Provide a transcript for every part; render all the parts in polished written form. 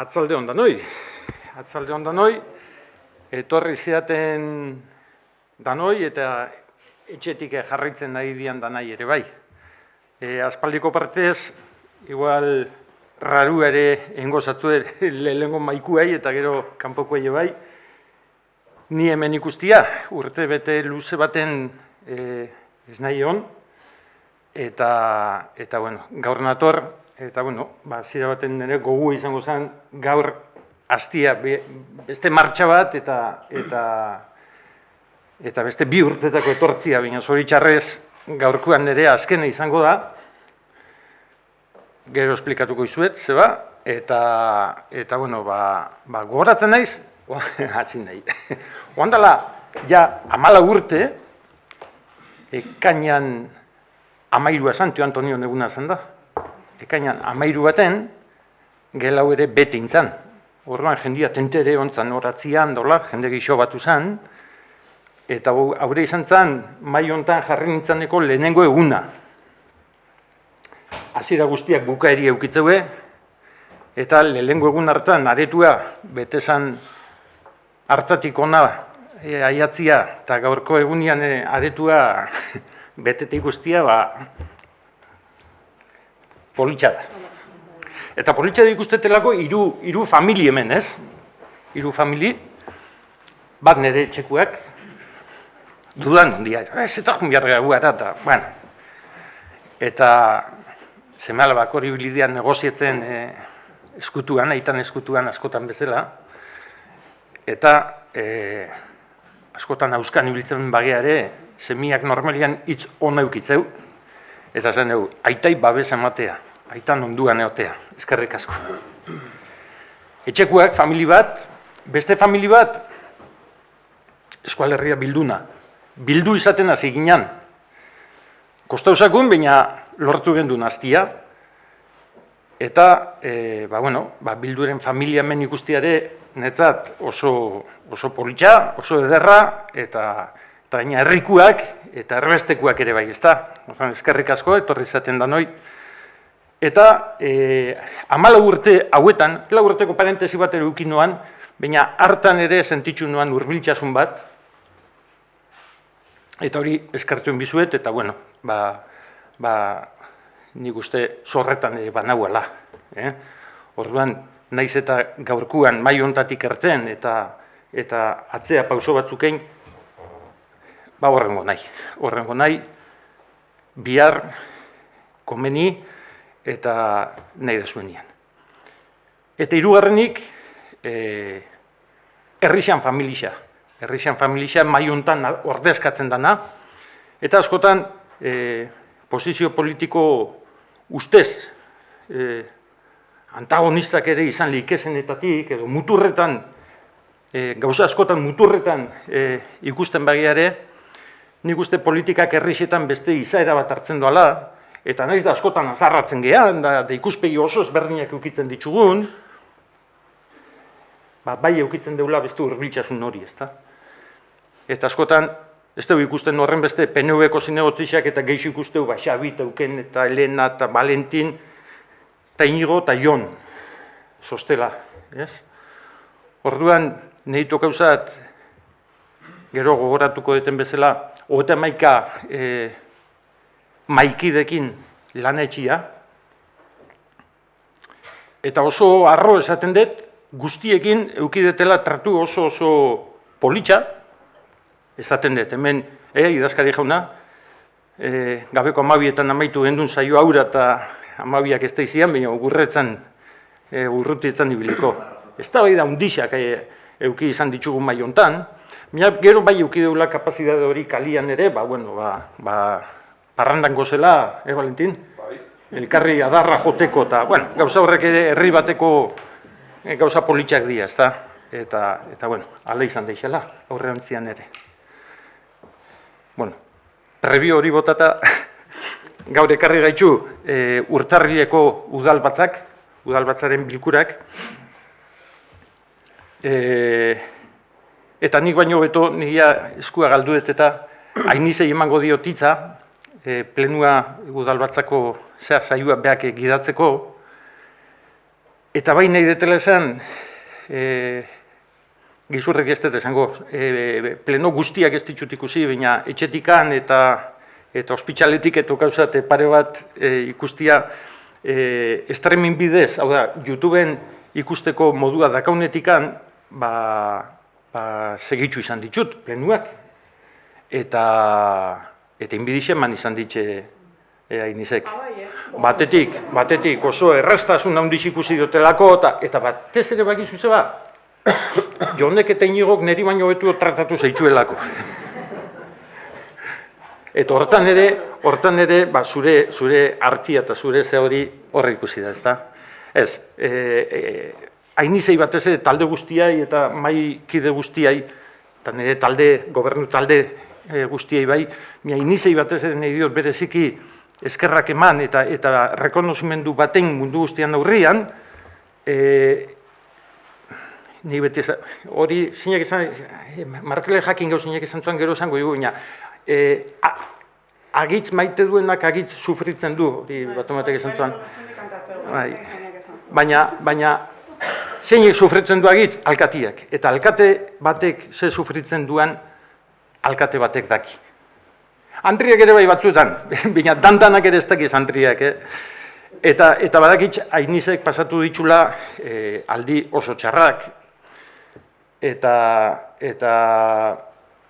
Atzalde hon danoi. Atzalde hon danoi, etorri zeaten danoi eta etxetik jarraitzen nahi dian danai ere bai. Aspaldiko partez, igual raru ere engozatzue lehengo maikuei eta gero kanpokoei bai. Ni hemen ikustia, urte bete luze baten ez nahi hon. Eta bueno, gaur nator, eta bueno, zira baten nire gogu izango zen, gaur hastia beste martxa bat eta beste bi urtetako etortzia, baina zoritxarrez gaurkoan nire azkena izango da, gero esplikatuko izuet, zeba, eta bueno, gogoratzen naiz, hasi nahi. Oandala, ja, 14 urte, ekainan 13 Santo Antonio eguna zen da. Ekainan 13 baten, gelau ere bete intzan. Orduan jendia tentere ontzan horatzian, dola, jende gixo batu zen, eta haure izan zen, mai hontan jarri nintzaneko lehenengo eguna. Hasiera guztiak bukaeri eukitzeue, eta lehenengo egun hartan aretua, bete zen hartatik ona aiatzia, eta gaurko egunian aretua betete ikustia, politxa da. Eta politxa da ikustetelako hiru famili hemen, ez? Hiru famili, bat nire txekuak, dudan ondia, eta junbiarra gara, eta, bueno. Eta seme-alabak hori bilidean negozietzen eskutuan, aitan eskutuan askotan bezala, eta askotan hauskan ibiltzen bageare, semiak normalian hitz ona eukitzeu, eta zen dugu, aitai babes ematea, aitan onduan eotea, eskerrik asko. Etxekuak, famili bat, beste famili bat, eskualerria bilduna. Bildu izaten hasi ginen. Kostauzakun, baina lortu gendun hastia. Eta, bilduren familia hemen ikustiare, netzat oso politxa, oso ederra, eta gaina herrikuak eta erbestekuak ere bai, ezta? Eskerrik asko, etorri izaten da noi. Eta 14 urte hauetan, 4 urteko parentesi bat ere ukin noan, baina hartan ere sentitzu noan hurbiltasun bat, eta hori eskertuen bizuet, eta bueno, nik uste zorretan ere banauala. Orduan, naiz eta gaurkuan mai hontatik erten, eta atzea pauso batzukein, horrengo nahi, bihar, komeni, eta nahi da zuenian. Eta hirugarrenik, herrixan familixa, mai hontan ordezkatzen dana, eta askotan, posizio politiko ustez, antagonistak ere izan likezenetatik, edo muturretan, gauza askotan muturretan ikusten bagiare, nik uste politikak herrixetan beste izaera bat hartzen doala, eta naiz da askotan azarratzen gehan, da ikuspegi oso ezberdinak eukitzen ditugun, bai eukitzen deula beste hurbiltasun hori, ezta? Eta askotan, ez dugu ikusten horren beste PNV-ko zinegotzixak eta geixo ikusteu, Xabi, Euken, eta Elena, eta Valentin, eta Inigo, eta Jon, sostela, ez? Orduan, nahi tokauzat, gero gogoratuko deten bezala, 31 maikidekin lan etxia, eta oso arro esaten dut, guztiekin eukidetela tratu oso politxa, esaten dut, hemen, idazkari jauna, gabeko 12etan amaitu gendun saio aura eta 12ak ez da izian, baina urrutietan ibiliko. Ez da bai da undixak euki izan ditugun mai hontan, gero bai eukideula kapazidade hori kalian ere, parrandan gozela, Valentin? Elkarri adarra joteko, eta, gauza horrek herri bateko gauza politxak dira, ezta? Eta, ala izan deixala, aurreantzian ere. Prebio hori botata, gaur ekarri gaitxu, Urtarrileko udalbatzaren bilkurak, eta nik baino beto, nigia eskua galduet eta ainizei emango diotitza, plenua udalbatzako saioa beak gidatzeko, Eta bai nahi detela esan, gizurrek ez dut esango, pleno guztiak ez ditut ikusi, baina etxetikan eta ospitaletik eto gauzate pare bat ikustia streaming bidez, hau da, YouTubeen ikusteko modua dakaunetikan, segitxu izan ditut, plenuak. Eta inbidixen man izan ditxe hainizek. Batetik oso erraztasun handiz ikusi dutelako, eta batez ere bakizu zeba, Jonek eta Inigok niri baino betu tratatu zeitzuelako. Eta hortan ere, zure artia eta zure ze hori horre ikusi da, ezta? Ez, hainizei batez ere talde guztiai eta mai kide guztiai, eta nire gobernu talde guztiai bai, hainizei batez ere nahi diot bereziki eskerrak eman eta rekonozimendu baten mundu guztian aurrian, ni beti hori zinak esan, Markele jakin gau zinak esan zuen gero esango dugu, agitz maite duenak agitz sufritzen du, hori bat ematek esan zuen. Baina zeinek sufritzen du agitz? Alkatiak. Eta alkate batek ze sufritzen duan, alkate batek daki. Andriak ere bai batzuetan, baina dandanak ere ez dakiz Andriak, Eta badakitz, hainizek pasatu ditxula aldi oso txarrak, eta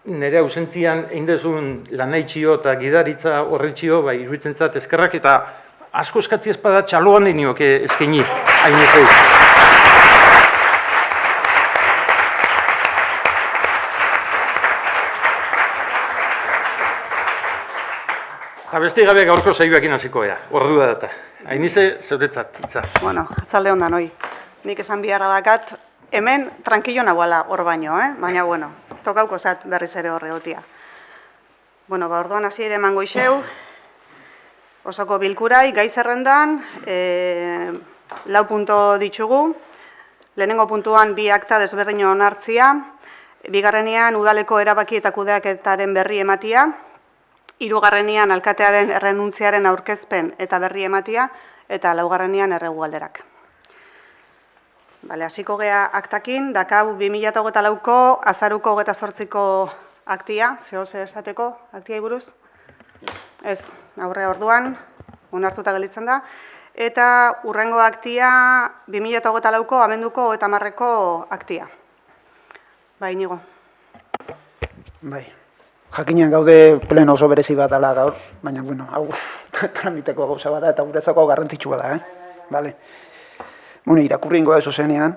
nire ausentzian eindezun lanaitxio eta gidaritza horretxio, iruditzen zat eskerrak, eta asko eskatzi ezpada txaloan denioak eskaini hainizei. Eta beste gabe gaurko saioakin hasiko ea, ordu da data. Hainize, zeuretzat, itza. Bueno, atzalde hondan, hoi. Nik esan biharra dakat, hemen tranquillo nagoala hor baino, baina, bueno, tokauko zat berriz ere horre gotia. Bueno, orduan hasi ere emango iseu, osoko bilkurai, gai zerrendan, 4 punto ditugu, lehenengo puntuan 2 akta desberdin onartzia, bigarrenean udaleko erabaki eta kudeaketaren berri ematia, 3. alkatearen errenuntziaren aurkezpen eta berri ematia, eta 4. erregu galderak. Hasiko gea aktakin, dakau 2024ko azaruko 28ko aktia, zehose esateko aktiai buruz? Ez, aurre orduan, onartuta gelditzen da. Eta urrengo aktia 2024ko abenduko 30ko aktia. Bai, Inigo. Bai. Jakinean gaude pleno oso berezi bat dela gaur, baina, bueno, hau tramiteko gauza bat da eta guretzako garrantzitsua da, Vale. Bueno, irakurri ingo da zuzenean,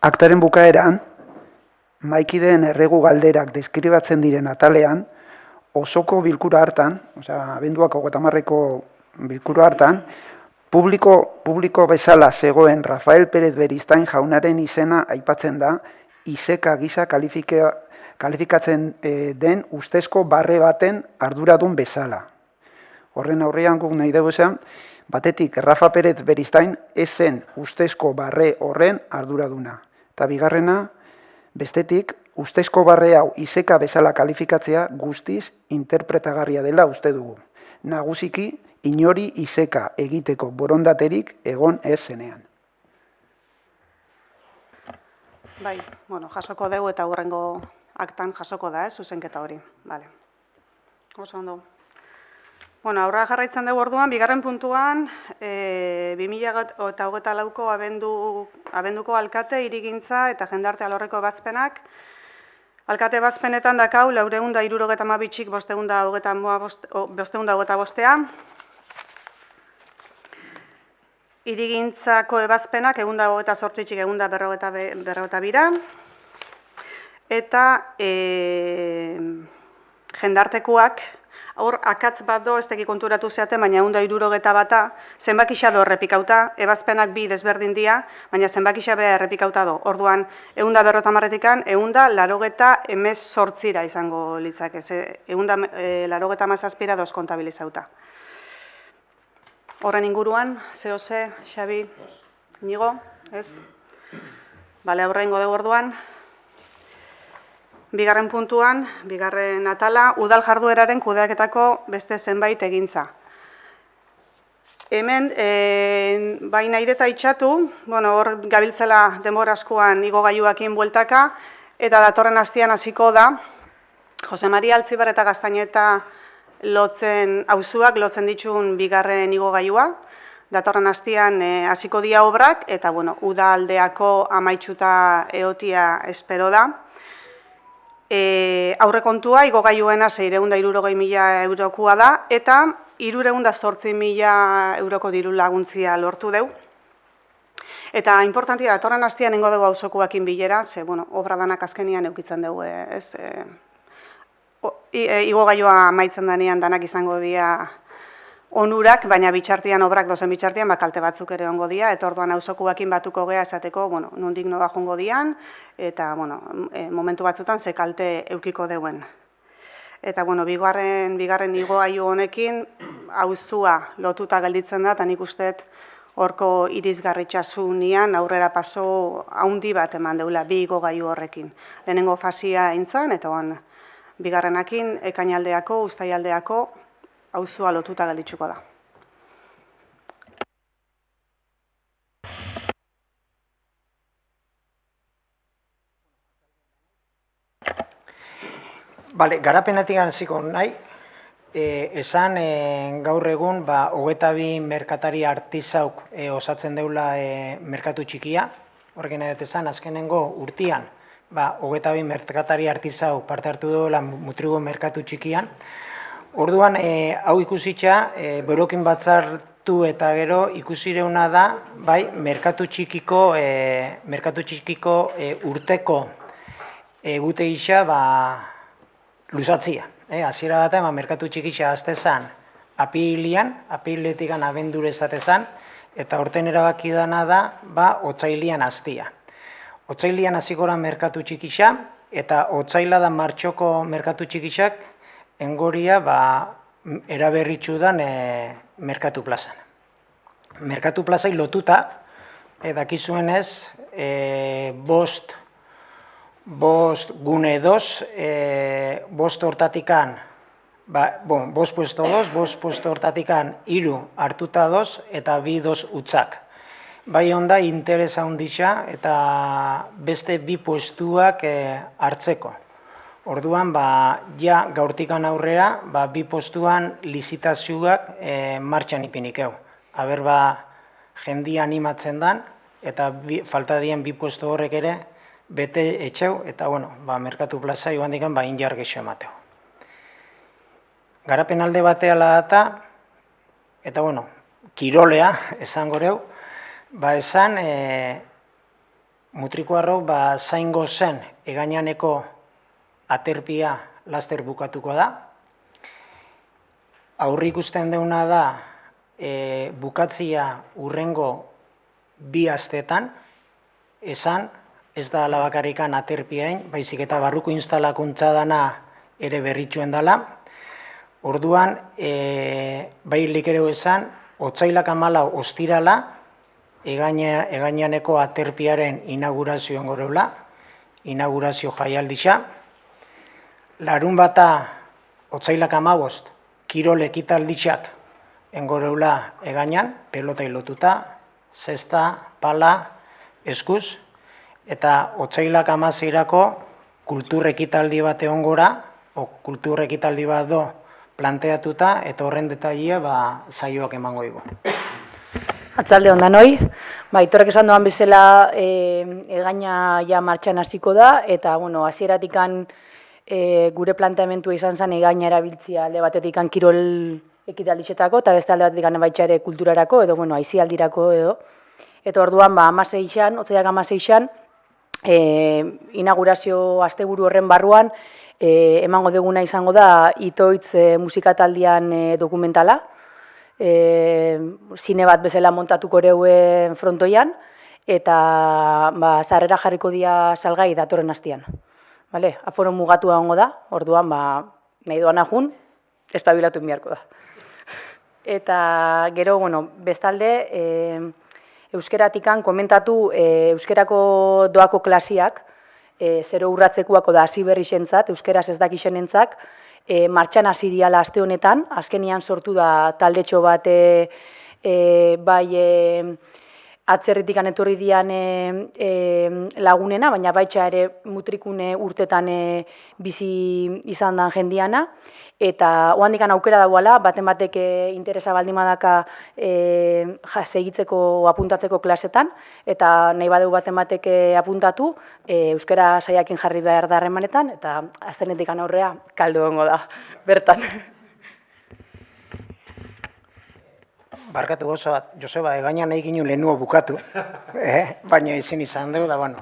aktaren bukaeran, maikideen erregu galderak deskribatzen diren atalean, osoko bilkura hartan, abenduak 30ko bilkura hartan, publiko bezala zegoen Rafael Pérez Beristain jaunaren izena aipatzen da, izeka gisa kalifikatzen den ustezko barre baten arduradun bezala. Horren aurrean guk nahi dugu esan, batetik Rafa Pérez Beristain ez zen ustezko barre horren arduraduna. Eta bigarrena, bestetik, ustezko barre hau izeka bezala kalifikatzea guztiz interpretagarria dela uste dugu. Nagusiki, inori izeka egiteko borondaterik egon ez zenean. Bai, bueno, jasoko dugu eta hurrengo aktan jasoko da, zuzenketa hori. Vale. Oso ondo. Bueno, aurra jarraitzen dugu orduan, bigarren puntuan, 2024ko abenduko alkate, hirigintza eta jendarte alorreko ebazpenak. Alkate ebazpenetan dakau, 472 525 Hirigintzako ebazpenak 128 142 eta jendartekoak, hor akatz bat do, ez teki konturatu zeaten, baina 171 zenbakixa do errepikauta, ebazpenak 2 desberdin dia, baina zenbakixa beha errepikauta do. Orduan, 150-tikan, 188 izango litzak, 187 doz kontabilizauta. Horren inguruan, zehose, Xabi, Inigo, ez? Bale, aurrengo dugu orduan. Bigarren puntuan, bigarren atala, udal jardueraren kudeaketako beste zenbait egintza. Hemen, bai nahi deta itxatu, hor gabiltzela denbora askoan igogailuakin bueltaka, eta datorren astean hasiko da, Jose Maria Altzibar eta Gaztaineta auzuak lotzen ditun bigarren igogailua. Datorren astean hasiko dira obrak, eta uda aldeako amaitsuta egotia espero da. Aurrekontua igogailuena 660.000 eurokoa da, eta 308.000 euroko diru laguntzia lortu deu. Eta importantia, datorren astean nengo dugu auzokoekin bilera, ze, obra danak azkenian eukitzen dugu, ez? Igogailua amaitzen denean danak izango dira onurak, baina bitxartian, obrak dozen bitxartian, kalte batzuk ere ongo dira, eta orduan auzokoekin batuko gea esateko, nondik nola jongo dian, eta, momentu batzutan ze kalte eukiko deuen. Eta, bigarren igogailu honekin, auzua lotuta gelditzen da, eta nik usteet horko irizgarritasunean aurrera paso haundi bat eman deula bi igogailu horrekin. Lehenengo fasia intzan, eta bigarrenakin ekainaldeako, uztaialdeako auzua lotuta gelditzuko da. Garapenetik hasiko nahi, esan gaur egun 22 merkatari artisauk osatzen deula merkatu txikia. Horrekin edo esan, azkenengo urtean 22 merkatari artisau parte hartu duela Mutrigo merkatu txikian. Orduan, hau ikusitza, berokin batzartu eta gero ikusireuna da, merkatu txikiko urteko egute gisa luzatzia. Hasiera bat, merkatu txikitza aztezan apiriletik abendure esatezan, eta horten erabaki dana da, otsailian hastia. Otsailian hasiko da merkatu txikitza, eta otsaila da martxoko merkatu txikitzak engoria eraberritxu dan merkatu plazan. Merkatu plazai lotuta, dakizuenez, bost gune doz, bost hortatikan, bost puesto hortatikan 3 hartuta doz eta 2 doz utzak. Bai onda interesa handitza eta beste 2 puestuak hartzeko. Orduan, ja gaurtikan aurrera, 2 postuan lizitazioak martxan ipinikeu. Aber, jendia animatzen dan, eta falta dien 2 puesto horrek ere, bete etxeu, eta, merkatu plaza joan dikan, injar gexo emateu. Garapen alde bateala data, eta, kirolea, esan goreu, esan, Mutrikuarro, zaingo zen, egainaneko aterpia laster bukatuko da. Aurri ikusten deuna da, bukatzia urrengo 2 astetan, esan, ez da alabakarrikan aterpiain, baizik eta barruko instalakuntza dana ere berritxuen dela. Orduan, bailik ere esan, otsailak 14 ostirala, egainaneko aterpiaren inaugurazioan goreula, inaugurazio jaialdisa. Larun bata, otsailak 15, kirol ekitalditxak engoreula egainan, pelota lotuta, zesta, pala, eskuz, eta otsailak 16erako kultur ekitaldi bat egon gora, kultur ekitaldi bat do planteatuta, eta horren detailea saioak emango digu. Atzalde ondan hoi, Itorrek esan doan bezala egaina ja martxan hasiko da, eta hasieratikan gure planteamentua izan zen egaina erabiltzia alde batetik kirol ekitalditzetako, eta beste alde batetik baitxa ere kulturarako, edo aisialdirako edo. Eta orduan, 16an, otsaiak 16an, inaugurazio asteburu horren barruan, emango duguna izango da Itoitz musikataldian dokumentala, zine bat bezala montatuko reuen frontoian, eta sarrera jarriko dia salgai datorren hastian. Aforo mugatu egongo da, orduan nahi doan ajun, espabilatu miarko da. Eta gero, bestalde, euskeratikan komentatu euskerako doako klasiak, zero urratzekuako da hasi berri zentzat, euskeraz ez dakixenentzak, martxan hasi diala aste honetan, azkenian sortu da taldetxo bat bai atzerritik etorri dian lagunena, baina baitxa ere mutrikune urtetan bizi izan dan jendiana, eta ohandik aukera dagoela, baten batek interesa baldin badaka segitzeko apuntatzeko klasetan, eta nahi badeu baten batek apuntatu, euskara saiakin jarri behar da harremanetan, eta aztenetik aurrea kaldu egongo da, bertan. Barkatu gozo bat, Joseba, gaina nahi ginen lehenua bukatu, baina ezin izan dugu, da, bueno,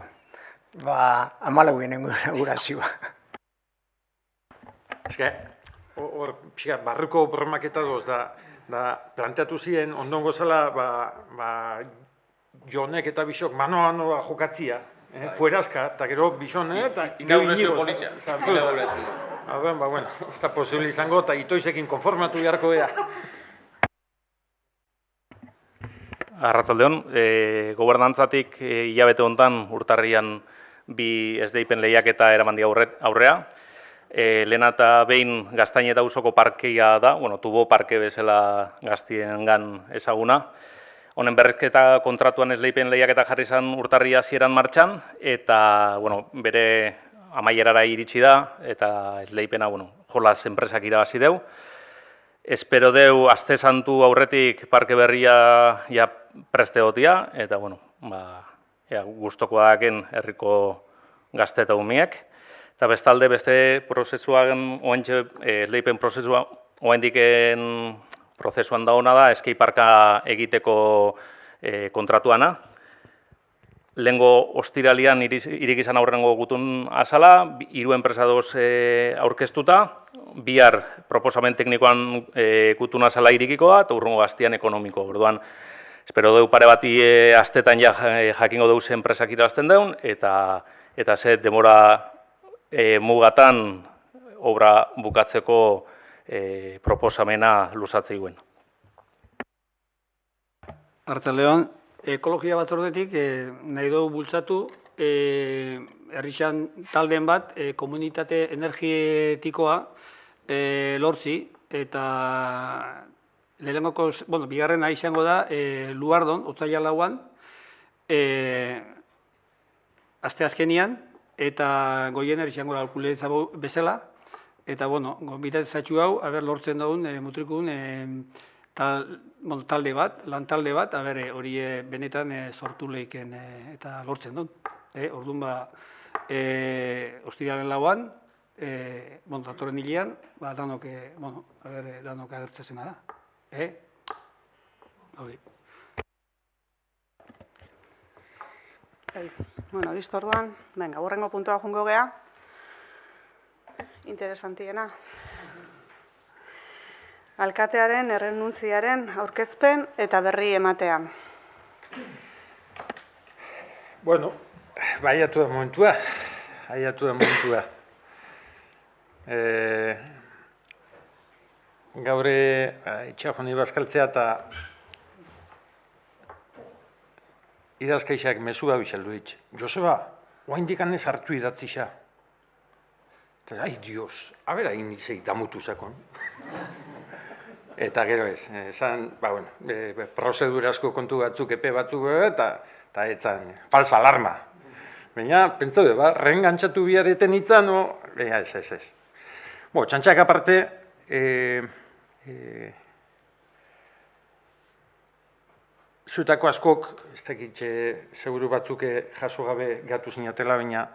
14 inaugurazioa. Eske, hor, pixka, barruko bromaketa doz, da planteatu ziren, ondongo zela, Jonek eta Bisok mano-manoa jokatzia, fuerazka, eta gero Bison, eta... Inaugurazio politxa. Bueno, ez da posible izango, eta itoizekin konformatu beharko ea. Arratsaldeon, gobernantzatik hilabete hontan urtarrian bi esdeipen lehiaketa eraman dira aurrea. Lehena eta behin Gaztaineta auzoko parkea da, tubo parke bezala gaztiengan ezaguna. Honen berrezketa kontratuan esdeipen lehiaketa jarri zen urtarria hasieran martxan, eta bere amaierara iritsi da, eta esdeipena jolas enpresak irabazi deu. Espero deu aste santu aurretik parke berria preste gotia, eta gustokoa daken herriko gazte eta umiek. Eta bestalde beste prozesuan, esleipen prozesua, oendiken prozesuan dauna da, eskeiparka egiteko kontratuana. Lehengo ostiralian irik izan aurrengo gutun azala, 3 enpresa doz aurkeztuta, bihar proposamen teknikoan gutun azala irikikoa, eta urrengo gaztian ekonomiko. Orduan, espero deu pare bati astetan jakingo deuz enpresak irabazten deun, eta ze demora mugatan obra bukatzeko proposamena luzatzei guen. Arratsaldeon, ekologia batzordetik nahi dugu bultzatu herrixan taldeen bat komunitate energetikoa lortzi, eta lehenengoko, bigarrena izango da Luardon, otsaila 4an, asteazkenian, eta Goiener izango da alkuletza bezala, eta gonbidatzatxu hau, lortzen dugun mutrikun talde bat, lantalde bat, hori benetan sortu lehiken eta lortzen duen. Orduan ostiraren 4an, datorren hilean, danok agertzen ara. Hori. Listo orduan, hurrengo puntua jungo gea. Interesantiena. Alkatearen errenuntziaren aurkezpen eta berri ematea. Baiatu da momentua. Gaure itxafoni bazkaltzea eta idazkaixak mesua bisaldu ditz. Joseba, oaindik anez hartu idatzi xa. Eta, ai, Dios, abera inizei damutu zakon. Eta gero ez, esan, prozedurazko kontu batzuk, epe batzuk, eta etzan, falsa alarma. Baina, pentsaude, rehengantzatu biareten itzan, baina ez. Txantxak aparte, zuetako askok, ez dakit, seguru batzuk jaso gabe gatu zinatela, baina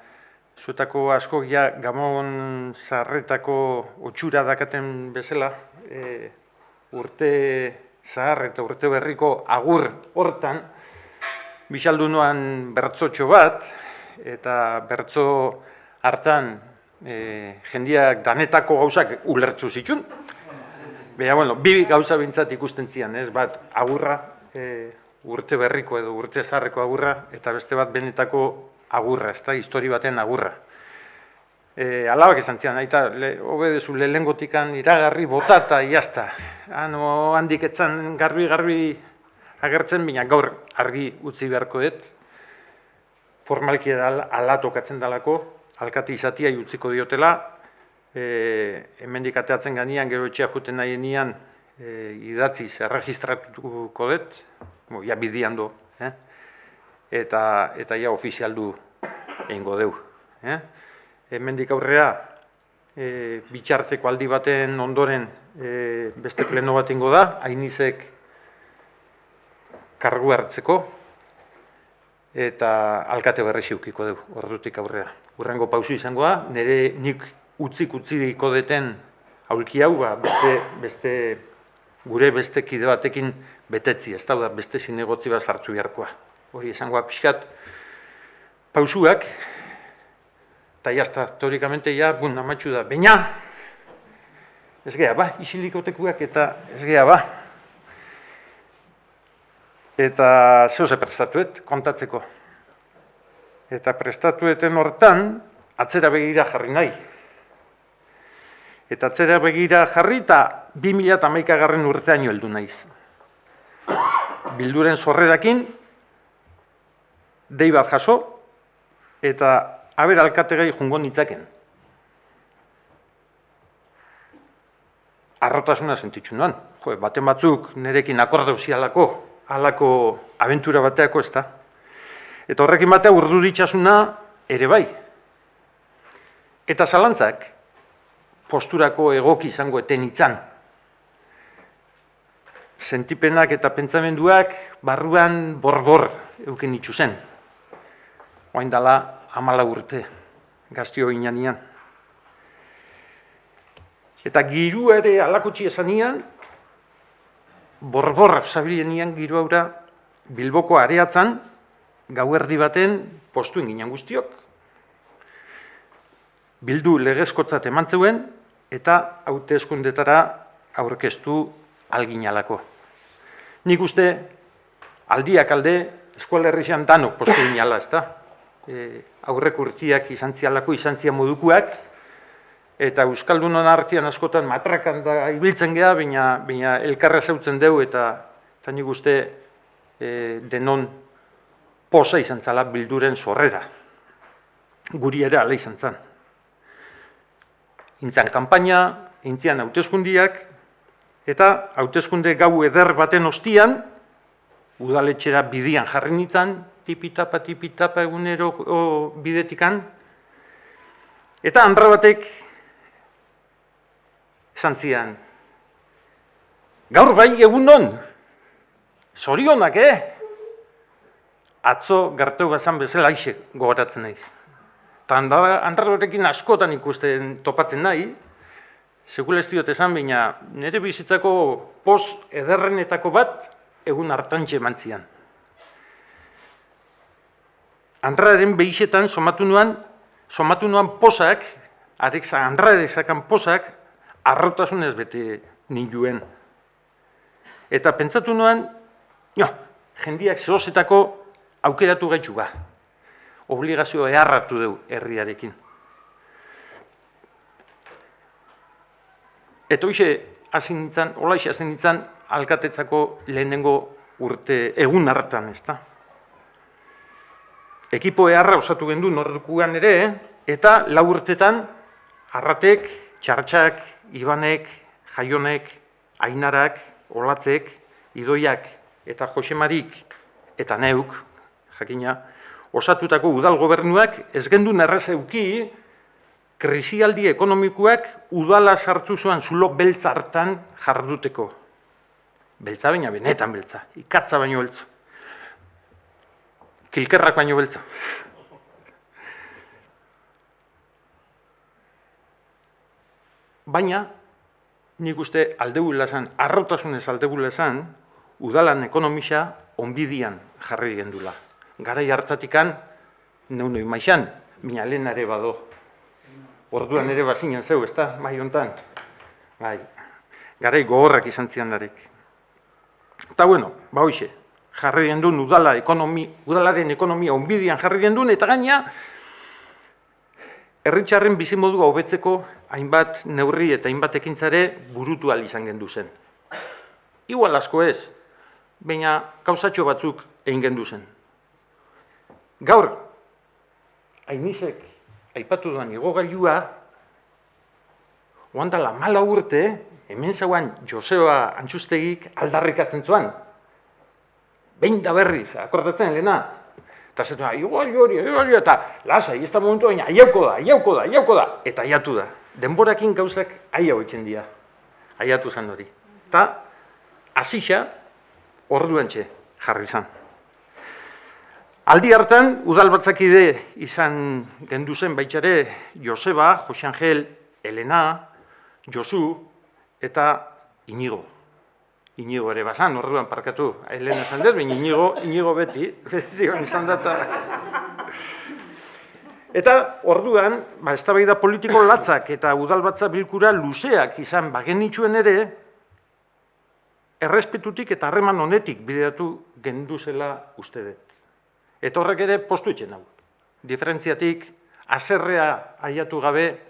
zuetako askok Gamon zaharretako otxura dakaten bezala, urte zahar eta urte berriko agur hortan, bisaldu noan bertzotxo bat, eta bertzo hartan jendiak danetako gauzak ulertzu zitsun. Baina, bi gauza bintzat ikusten zian, ez bat agurra, urte berriko edo urte zaharreko agurra, eta beste bat benetako agurra, ez da, histori baten agurra. Alabak esan zian, hobedezu lehengotikan iragarri botata, iazta. Handik etzan garbi agertzen, baina gaur argi utzi beharko dut, formalki ala tokatzen dalako, alkate izatia utziko diotela, hemendik ateatzen ganean, gero etxea juten nahi nian, idatziz erregistratuko dut, ja bidian do, eta ja ofizialdu egingo deu. Hemendik aurrea, bitxarteko aldi baten ondoren beste pleno bat ingo da, Ainizek kargu hartzeko, eta alkate berri xeukiko dugu, ordutik aurrea. Hurrengo pausu izango da, nire nik utziko deten aulki hau, gure beste kide batekin betetzi, ez da, beste zinegotzi bat sartu beharkoa. Hori izango da pixkat pausuak, eta jazta, teorikamente ja, amatxu da, baina, ez geha, ba, isilikotekoak eta ez geha, ba. Eta zehose prestatuet, kontatzeko. Eta prestatueten hortan, atzera begira jarri nahi. Eta atzera begira jarri eta 2011 urteaino heldu naiz. Bilduren sorrerakin, dei bat jaso, eta aber alkategai jungo nitzaken. Arrotasuna sentitxu noan. Baten batzuk nerekin akordeu zialako, halako abentura bateako ez da. Eta horrekin batea urduritxasuna ere bai. Eta zalantzak posturako egoki izango eten itzan. Sentipenak eta pentsamenduak barruan bor-bor euken itxu zen. Oain dala 14 urte, gaztio inanean. Eta giru ere alakotxi esanian, bor-bor zabilenian giru haura Bilboko areatzan, gauerdi baten postuen ginen guztiok. Bildu legezkotzat eman zeuen, eta hauteskundetara aurkeztu alginalako. Nik uste, aldiak alde, eskual herrixan danok postu ginala, ez da? Aurrek urtiak izan zian modukuak, eta Euskaldunon artean askotan matrakan da ibiltzen geha, baina elkarra zeutzen deu, eta nik uste denon posa izan zala Bilduren sorrera. Guri ere ala izan zan. Intzan kanpaina, intzian hauteskundiak, eta hauteskunde gau eder baten ostian, udaletxera bidian jarri nintzen, tipitapa egunero bidetikan, eta handra batek esan zian, gaur bai egunon, zorionak, Atzo gerteu bazan bezala aixe gogoratzen naiz. Eta handra batekin askotan ikusten topatzen nahi, sekula ez diot esan, baina nire bizitzako pos ederrenetako bat egun hartantxe eman zian. Andraren behixetan somatu nuan posak, Andrare zakan posak, arrotasunez bete ninduen. Eta pentsatu nuan, jendiak zehozetako aukeratu gaitxu ba. Obligazioa eharratu deu herriarekin. Eta holaxe hasi nintzen alkatetzako lehenengo urte egun hartan, ez da? Ekipo eharra osatu gendu nordukuan ere, eta 4 urtetan Arratek, Txartxak, Ibanek, Jaionek, Ainarak, Olatzek, Idoiak eta Josemarik eta neuk, jakina, osatutako udal gobernuak ez gendun errezeuki krisialdi ekonomikoak udala sartu zuen zulo beltza hartan jarduteko. Beltza baina benetan beltza, ikatza baino beltza. Kilkerrak baino beltza. Baina, nik uste aldegula esan, arrotasunez aldegula esan, udalan ekonomisa onbidian jarri gendula. Garai hartatikan, neun maixan, mina lehen ere bado. Orduan ere bazinen zeu, ez da, mai hontan. Bai, garai gogorrak izan zian darek. Eta bueno, ba hoxe, jarri gendun udalaren ekonomia onbidian jarri gendun, eta gaina, herritxarren bizimodua hobetzeko hainbat neurri eta hainbat ekintzare burutu ahal izan gendu zen. Igual asko ez, baina gauzatxo batzuk egin gendu zen. Gaur, Ainizek aipatu duan igogailua, oandala 14 urte, hemen zauan Joseba Antxustegik aldarrikatzen zuan. Behin da berriz, akordatzen lehena. Eta zetu, igual hori, eta lasai, ez da momentu baina, aiauko da, eta aiatu da. Denborakin gauzak aiau etxen dira, aiatu zen hori. Eta hasixa orduantxe jarri zen. Aldi hartan, udalbatzakide izan gendu zen baitxare Joseba, Jose Angel, Elena, Josu eta Inigo. Inigo ere bazan, orduan parkatu, Elena esan dut, baina Inigo beti izan data. Eta orduan, eztabaida politiko latzak eta udalbatza bilkura luzeak izan bagenituen ere, errespetutik eta harreman honetik bideratu gendu zela uste dut. Eta horrek ere postu etxen hau. Diferentziatik, haserrea aiatu gabe,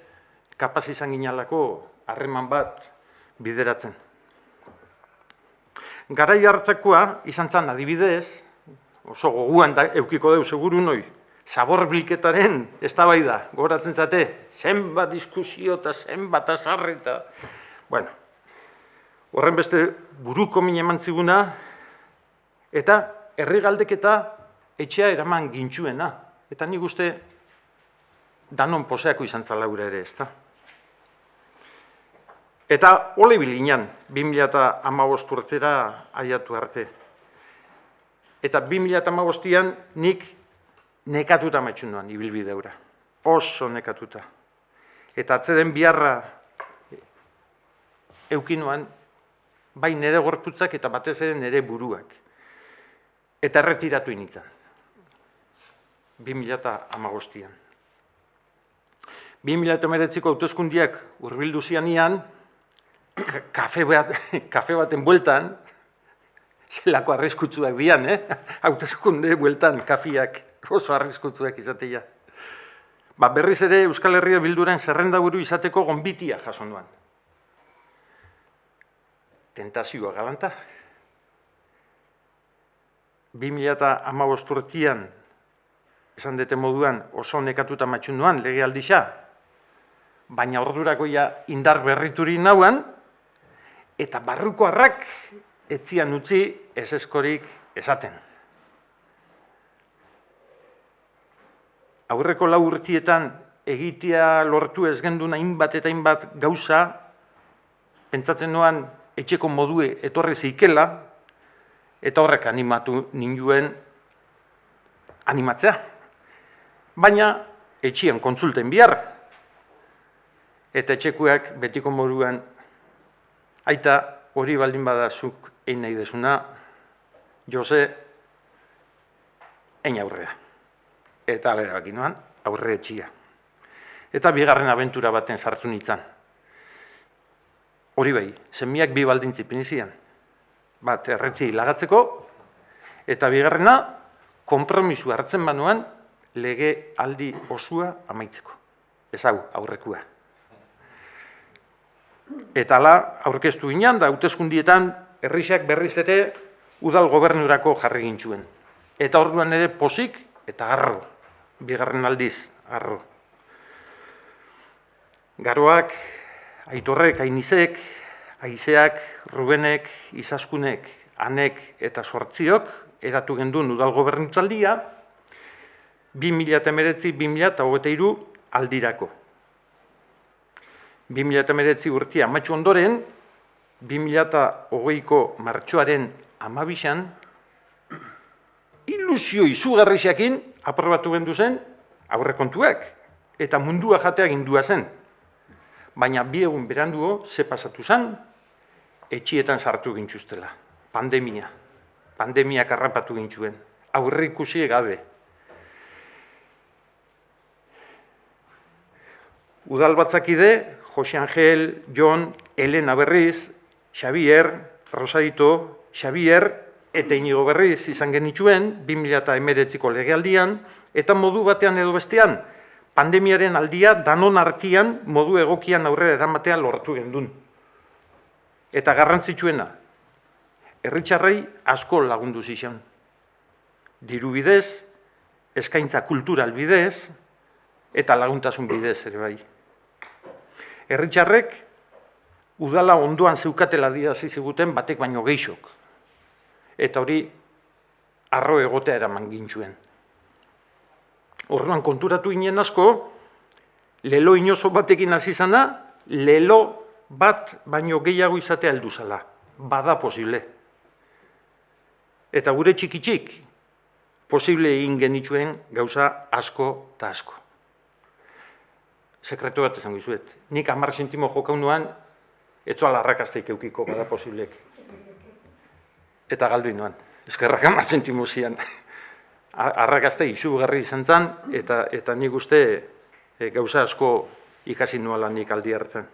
kapaz izan ginalako harreman bat bideratzen. Garai hartakoa izan zen adibidez, oso goguan eukiko deu seguru noi, zabor bilketaren eztabaida gogoratzen zate, zenbat diskusio eta zenbat azarri eta... Bueno, horren beste buruko min eman ziguna, eta herri galdeketa etxea eraman gintxuena. Eta nik uste danon poseako izan zalaura ere, ezta? Eta ole bilinan, 2015 urtera aiatu arte. Eta 2015an nik nekatuta maitxun noan, ibilbideura. Oso nekatuta. Eta atzeden biharra eukinoan, bai nire gorputzak eta batez ere nire buruak. Eta erretiratu initzen. 2015an. 2019ko hauteskundiak hurbildu zianian, kafe baten bueltan, zelako arriskutsuak dian, hauteskunde bueltan kafiak oso arriskutsuak izatea. Berriz ere Euskal Herria Bilduren zerrendaburu izateko gonbitia jaso nuan. Tentazioa galanta. 2015 urtean, esan dute moduan oso nekatuta matxun nuan lege aldisa, baina ordurako ja indar berrituri nauan, eta barrukoarrak etzian utzi ezeskorik esaten. Aurreko 4 urtietan egitea lortu ez gendun hainbat eta hainbat gauza, pentsatzen nuan etxeko modue etorri zeikela, eta horrek animatu ninduen animatzea. Baina etxean kontsulten bihar, eta etxekuak betiko moduan, aita hori baldin badazuk egin nahi desuna, Jose, egin aurrea. Eta alera bakinoan, aurre etxia. Eta bigarren abentura baten sartu nintzen. Hori bai, semiak 2 baldintzi pinizian. Bat, erretzi lagatzeko, eta bigarrena, konpromisu hartzen banuan, lege aldi osua amaitzeko. Ez hau, aurrekua. Eta ala, aurkeztu ginen, da hauteskundietan herrixak berriz ere udal gobernurako jarri gintzuen. Eta orduan ere posik eta harro. Bigarren aldiz, harro. Garoak, Aitorrek, Ainizek, Aizeak, Rubenek, Izaskunek, Anek eta Zortziok eratu genduen udal gobernutzaldia 2019-2023 aldirako. 2019 urtea amatxu ondoren, 2020ko martxoaren 12an, ilusio izugarrixekin aprobatu gendu zen aurrekontuak eta mundua jatea gindua zen. Baina 2 egun beranduo, ze pasatu zen, etxietan sartu gintxustela. Pandemia. Pandemiak harrapatu gintzuen. Aurre ikusi gabe. Udalbatzakide, Jose Angel, Jon, Elena berriz, Xavier, Rosarito, Xavier, eta Inigo berriz izan genituen, 2019ko legealdian, eta modu batean edo bestean, pandemiaren aldia danon artean modu egokian aurrera eramatea lortu gendun. Eta garrantzitsuena, herritarrei asko lagundu zizan. Diru bidez, eskaintza kultural bidez, eta laguntasun bidez ere bai. Herritarrek udala ondoan zeukatela adierazi ziguten batek baino gehixok. Eta hori arro egotea eraman gintzuen. Orduan konturatu ginen asko, lelo inozo batekin hasi zana, lelo bat baino gehiago izatea heldu zala. Bada posible. Eta gure txikitxik, posible egin genituen gauza asko eta asko. Sekretu bat esango izuet. Nik 10 zentimo jokau nuan, etzoala arrakasteik eukiko bada posiblek. Eta galdu inoan. Eskerrak 10 zentimo zian. Arrakaste izugarri izan zen, eta nik uste gauza asko ikasi nuela nik aldi hartzen.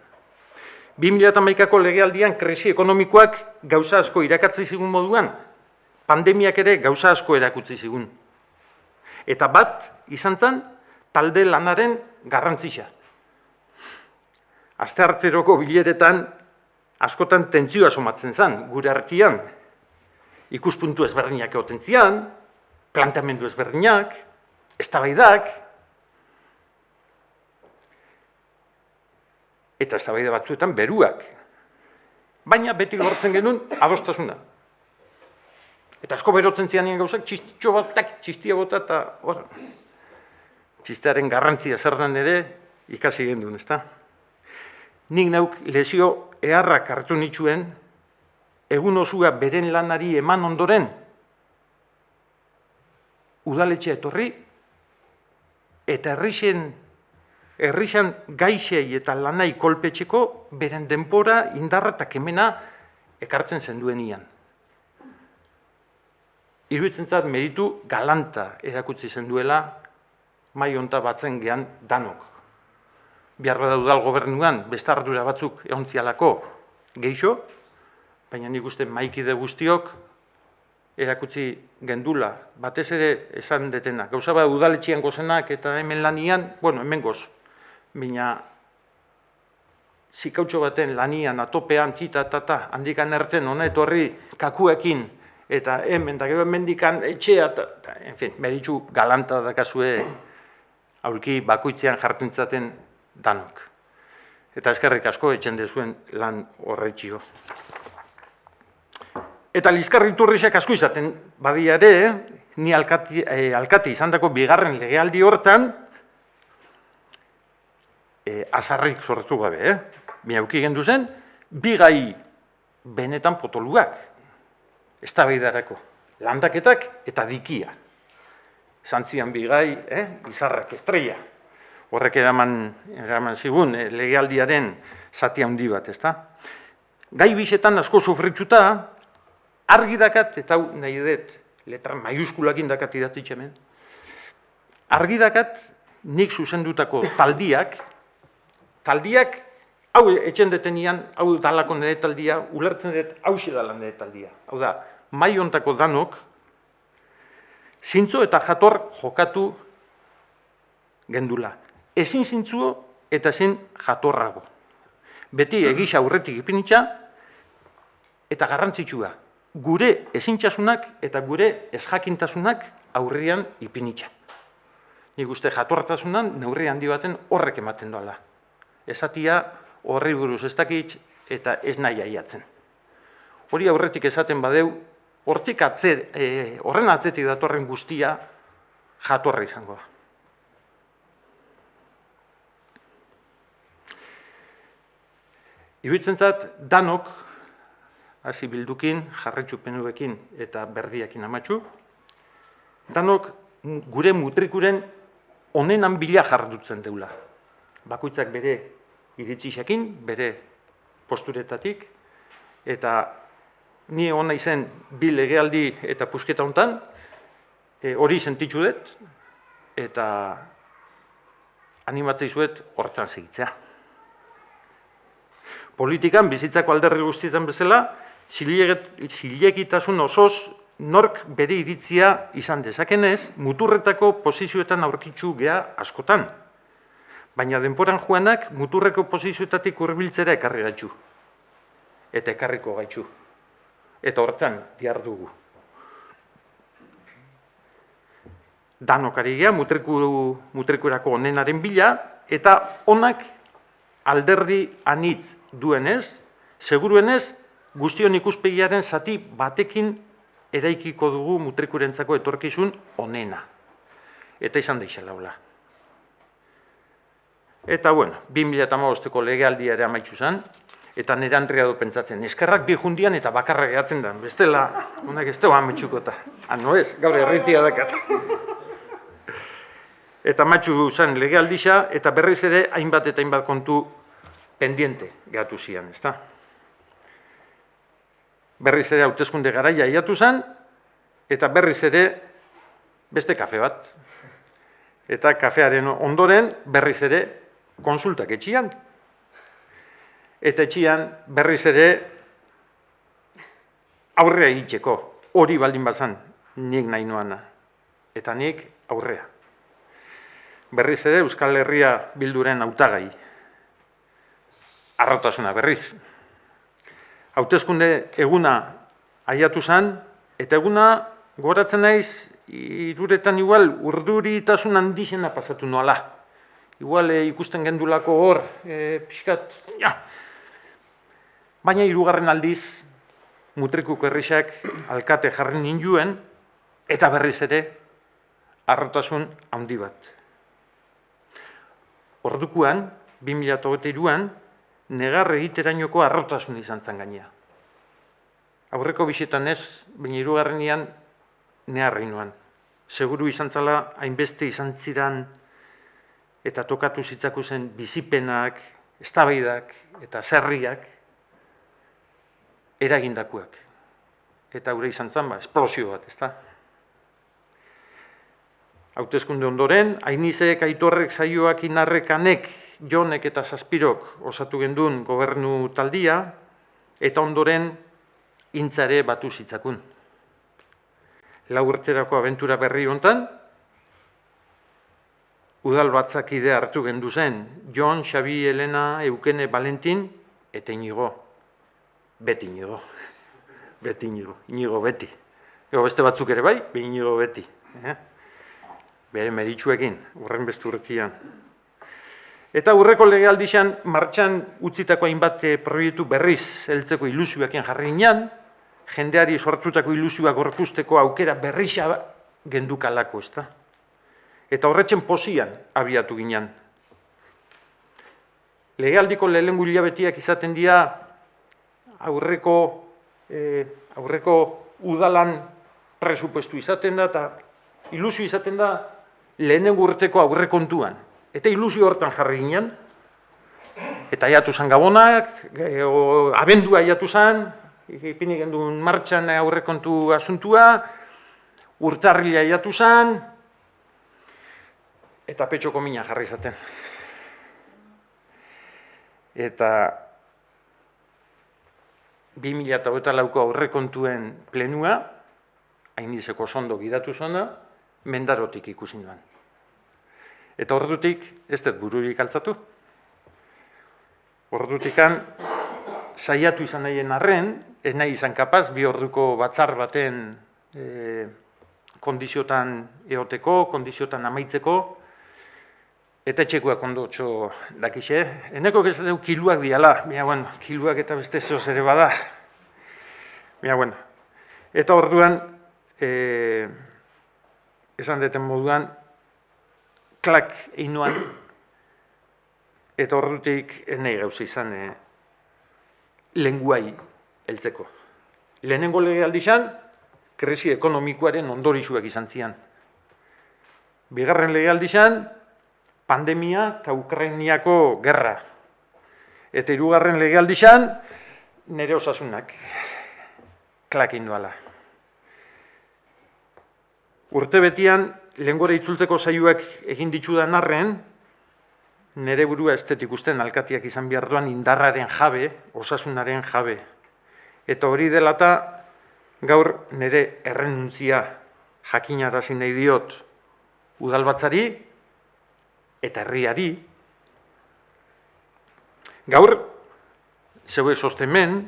2011ko legealdian krisi ekonomikoak gauza asko irakatzi zigun moduan, pandemiak ere gauza asko erakutzi zigun. Eta bat izan zen talde lanaren garrantzia. Astearteroko bileretan askotan tentsioa somatzen zen gure artean. Ikuspuntu ezberdinak egoten zian, planteamendu ezberdinak, eztabaidak, eta eztabaida batzuetan beruak. Baina beti lortzen genuen adostasuna. Eta asko berotzen zianien gauzak, txistitxo batak, txistia bota, eta hor, txistearen garrantzia zerran ere ikasi genuen, ezta? Nik neuk lesio eharrak hartu nituen, egun osua beren lanari eman ondoren, udaletxea etorri, eta herrixan gaixei eta lanai kolpetxeko beren denbora, indarra eta kemena ekartzen zenduenian. Iruditzen zait meritu galanta erakutsi zenduela mai honta batzen gehan danok. Biharra da udal gobernuan beste ardura batzuk egontzialako geixo, baina nik uste maikide guztiok erakutsi gendula, batez ere esan detena. Gauza bat udaletxian gozenak eta hemen lanian, bueno, hemen goz, baina zikautxo baten lanian, atopean, tita, handikan erten, hona etorri kakuekin, eta hemen, da gero hemendikan etxea, en fin, meritxu galanta dakazue aurki bakoitzean jartentzaten danok. Eta eskerrik asko etxen dezuen lan horretxio. Eta Lizkarri Iturrixak asko izaten badia ere, ni alkati izandako bigarren legealdi hortan, azarrik sortu gabe, Biauki gendu zen, bi gai benetan potoluak, eztabaidarako, landaketak eta dikia. Zantzian bi gai, izarrak, estrella. Horrek eraman zigun legealdiaren zati handi bat, ezta? Gai bisetan asko sufritxuta, argi dakat, eta hau nahi dut, letra maiuskulakin dakat idatzitxe hemen, argi dakat nik zuzendutako taldiak, hau etxen detenian, hau dalako nire taldia, ulertzen dut hauxe dala nire taldia. Hau da, mai hontako danok, zintzo eta jator jokatu gendula. Ezin zintzuo eta ezin jatorrago. Beti egisa aurretik ipinitza eta garrantzitsua. Gure ezintxasunak eta gure ezjakintasunak aurrean ipinitza. Nik uste jatortasunan neurri handi baten horrek ematen doala. Esatia horri buruz ez dakit eta ez nahi aiatzen. Hori aurretik esaten badeu, horren atzetik datorren guztia jatorra izango da. Iruditzen zait, danok, hasi bildukin, jarretxu penuekin eta berdiakin amatxu, danok gure mutrikuren onenan bila jardutzen deula. Bakoitzak bere iritzixakin, bere posturetatik, eta ni hona izen bi legealdi eta pusketa hontan, hori sentitzu dut, eta animatzei zuet horretan segitzea. Politikan, bizitzako alderri guztietan bezala, zilegitasun osoz nork bere iritzia izan dezakenez, muturretako posizioetan aurkitzu gea askotan. Baina denporan joanak muturreko posizioetatik hurbiltzera ekarri gaitzu. Eta ekarriko gaitzu. Eta horretan dihardugu. Danokari gea mutrikurako onenaren bila, eta onak alderdi anitz duenez, seguruenez, guztion ikuspegiaren zati batekin eraikiko dugu mutrikurentzako etorkizun onena. Eta izan deixela hola. Eta, bueno, 2015ko legealdia ere amaitzu zen, eta nire Andrea du pentsatzen, eskerrak bi jundian eta bakarra gehatzen da, bestela, honak ez dugu ametsuko eta, no ez, gaur erritia dakat. Eta amatxu zen legealdisa, eta berriz ere hainbat eta hainbat kontu pendiente gehatu zian, ezta? Berriz ere hauteskunde garaia aiatu zen, eta berriz ere beste kafe bat. Eta kafearen ondoren berriz ere konsultak etxian. Eta etxian berriz ere aurrea egiteko, hori baldin bazan nik nahi nuana. Eta nik aurrea. Berriz ere Euskal Herria Bilduren hautagai. Arrotasuna berriz. Hauteskunde eguna aiatu zen, eta eguna goratzen naiz, iruretan igual urduritasun handixena pasatu noala. Igual ikusten gendulako hor, pixkat, ja. Baina hirugarren aldiz, Mutrikuko herrixak alkate jarri ninduen, eta berriz ere, arrotasun handi bat. Ordukuan, 2023an, negar egiterainoko arrotasun izan zen gainea. Aurreko bisetan ez, baina hirugarrenean neharri nuan. Seguru izan zala, hainbeste izan ziran, eta tokatu zitzaku zen bizipenak, eztabaidak eta zerriak eragindakuak. Eta gure izan zen, esplosio bat, ezta? Hauteskunde ondoren, Ainizek, Aitorrek, Saioak, Inarrek, Anek, Jonek eta Zazpirok osatu gendun gobernu taldia, eta ondoren intzare batu zitzakun. 4 urterako abentura berri hontan, udal batzakide hartu gendu zen, Jon, Xabi, Elena, Eukene, Valentin, eta Inigo. Beti Inigo. Beti Inigo. Inigo beti. Ego beste batzuk ere bai, Inigo beti. Bere meritxuekin, urren beste urtean. Eta urreko legealdixan martxan utzitako hainbat proiektu berriz heltzeko ilusioekin jarri ginen, jendeari sortutako ilusioak gorpuzteko aukera berrixa gendukalako, ezta? Eta horretzen posian abiatu ginen. Legealdiko lehenengo hilabetiak izaten dira aurreko udalan presupuestu izaten da, eta ilusio izaten da lehenengo urteko aurrekontuan. Eta ilusio hortan jarri ginen, eta aiatu zen gabonak, abendua aiatu zen, ipini gendun martxan aurrekontu asuntua, urtarrila aiatu zen, eta petxoko mina jarri izaten. Eta 2024ko aurrekontuen plenua, Ainizeko sondo gidatu zona, Mendarotik ikusi nuen. Eta ordutik ez dut bururik altzatu. Ordutikan saiatu izan nahien arren, ez nahi izan kapaz, 2 orduko batzar baten kondiziotan eoteko, kondiziotan amaitzeko, eta etxekuak ondotxo dakixe. Eneko ez dugu kiluak diala, kiluak eta beste zehoz ere bada. Eta orduan, esan deten moduan, klak einuan, eta ordutik nahi gauza izan lenguai heltzeko. Lehenengo legealdixan, krisi ekonomikoaren ondorisuak izan zian. Bigarren legealdixan, pandemia eta Ukrainiako gerra. Eta 3. legealdixan, nire osasunak klak einduala. Urtebetian, lehengora itzultzeko saioak egin ditudan arren, nire burua ez dut ikusten alkatiak izan behar duan indarraren jabe, osasunaren jabe. Eta hori dela eta gaur nire errenuntzia jakinarazi nahi diot udalbatzari eta herriari. Gaur, zeue sostemen,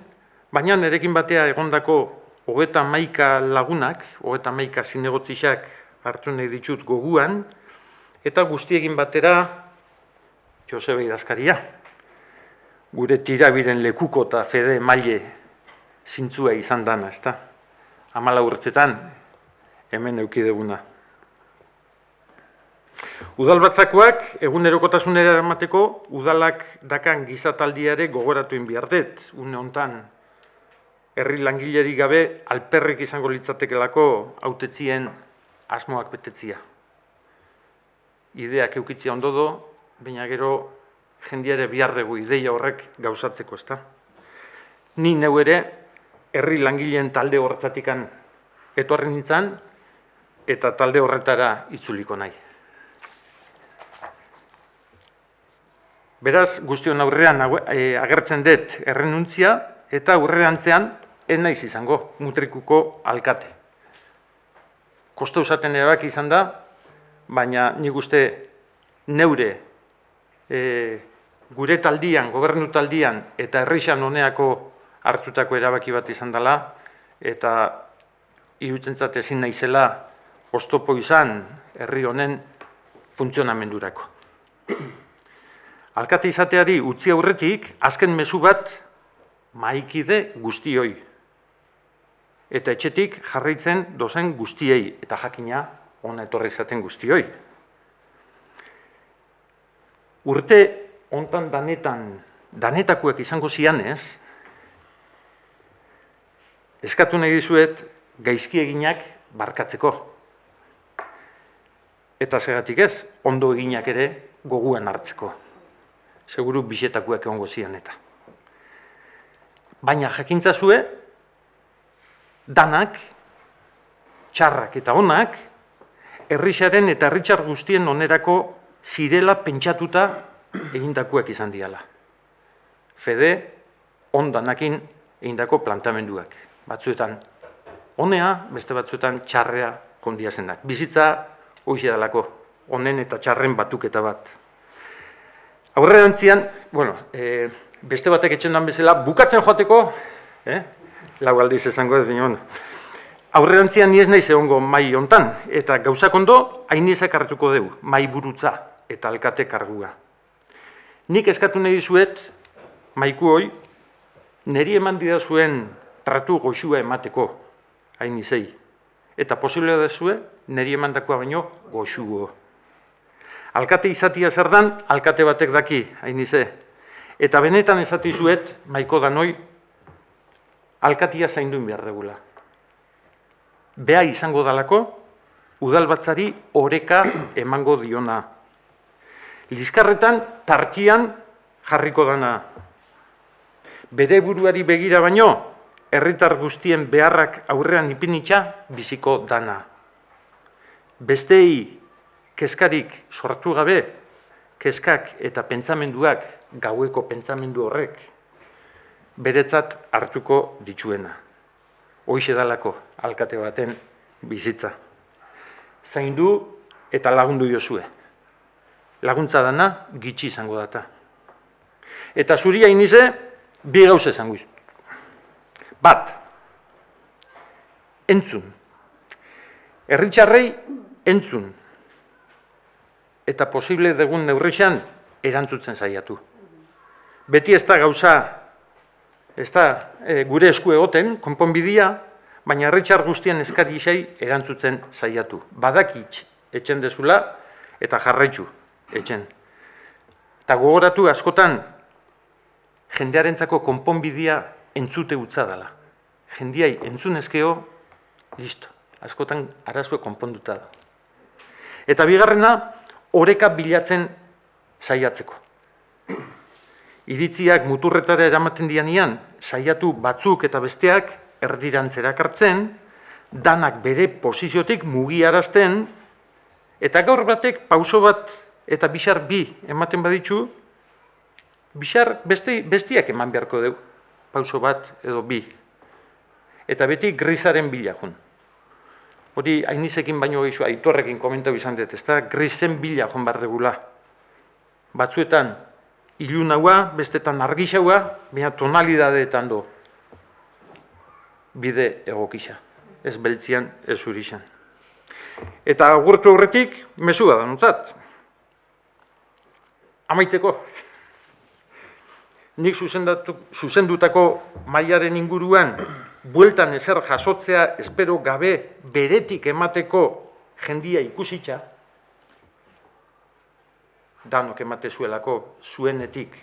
baina nirekin batea egondako 31 lagunak, 31 zinegotzixak hartu nahi ditut goguan, eta guztiekin batera Joseba idazkaria. gure tirabiren lekuko eta fede maile zintzua izan dana, ezta? 14 urtetan hemen eukideguna. Udalbatzakoak egunerokotasunera eramateko udalak dakan gizataldiare gogoratu behar dut. Une hontan herri langilerik gabe alperrik izango litzatekelako hautetzien asmoak betetzia. Ideak eukitzia ondo do, baina gero jendiare behar dugu ideia horrek gauzatzeko, ezta? Ni neu ere herri langileen talde horretatikan etorri nintzen eta talde horretara itzuliko nahi. Beraz, guztion aurrean agertzen dut errenuntzia eta aurrerantzean ez naiz izango Mutrikuko alkate. Kosta usaten erabaki izan da, baina nik uste neure gure taldian, gobernu taldian eta herrixan honeako hartutako erabaki bat izan dela, eta iruditzat ezin naizela oztopo izan herri honen funtzionamendurako. Alkate izateari utzi aurretik, azken mezu bat mahaikide guztioi. Eta etxetik jarraitzen dozen guztiei, eta jakina ona etorri izaten guztioi. Urte hontan danetakoak izango zianez, eskatu nahi dizuet gaizki eginak barkatzeko. Eta segatik ez, ondo eginak ere goguan hartzeko. Seguru bisetakoak egongo zian eta. Baina jakintzazue, danak, txarrak eta onak, herrixaren eta herritxar guztien onerako zirela pentsatuta egindakoak izan diala. Fede, ondanakin egindako plantamenduak. Batzuetan honea, beste batzuetan txarrea kondia zenak. Bizitza hoxe dalako, honen eta txarren batuketa bat. Aurrerantzian, beste batek etxendan bezala, bukatzen joateko, lau aldiz esango ez, baina, aurrerantzian ni ez naiz egongo mai hontan, eta gauzak ondo, hainizak hartuko dugu, mai burutza eta alkate kargua. Nik eskatu nahi dizuet, maiku hoi, niri eman didazuen tratu goxua emateko, hainizei, eta posiblea dezue, niri emandakoa baino goxuo. Alkate izatia zer dan, alkate batek daki, hainize. Eta benetan esatizuet, maiko danoi, alkatia zainduin behar degula. Beha izango dalako, udalbatzari oreka emango diona. Liskarretan, tarkian jarriko dana. Bere buruari begira baino, herritar guztien beharrak aurrean ipinitza biziko dana. Bestei kezkarik sortu gabe, kezkak eta pentsamenduak, gaueko pentsamendu horrek, beretzat hartuko dituena. Hoixe dalako alkate baten bizitza. Zaindu eta lagundu jozue. Laguntza dana gitxi izango data. Eta zuri hainize, bi gauza izango izan. Bat, entzun. Herritxarrei entzun. Eta posible dugun neurrixan erantzutzen saiatu. Beti ez da gauza, ez da gure esku egoten, konponbidea, baina herritxar guztien eskari isai erantzutzen saiatu. Badakitz etxen dezula eta jarraitzu etxen. Eta gogoratu askotan jendearentzako konponbidea entzute utza dela. Jendiai entzunezkeo, listo, askotan arazue konponduta da. Eta bigarrena, oreka bilatzen saiatzeko. Iritziak muturretara eramaten dianean, saiatu batzuk eta besteak erdirantzerak hartzen, danak bere posiziotik mugiarazten, eta gaur batek pauso bat eta bixar bi ematen baditzu, bixar bestiak eman beharko dugu, pauso bat edo bi. Eta beti grisaren bila jun. Hori hainizekin baino gehiago Aitorrekin komentau izan dut, ez da grisen bila joan behar degula. Batzuetan ilunaua, bestetan argixaua, baina tonalidadeetan do bide egokisa. Ez beltzian, ez urixan. Eta agurtu horretik, mesua da nontzat. Amaitzeko. nik zuzendutako mailaren inguruan bueltan ezer jasotzea espero gabe beretik emateko jendia ikusitza, danok ematezuelako zuenetik,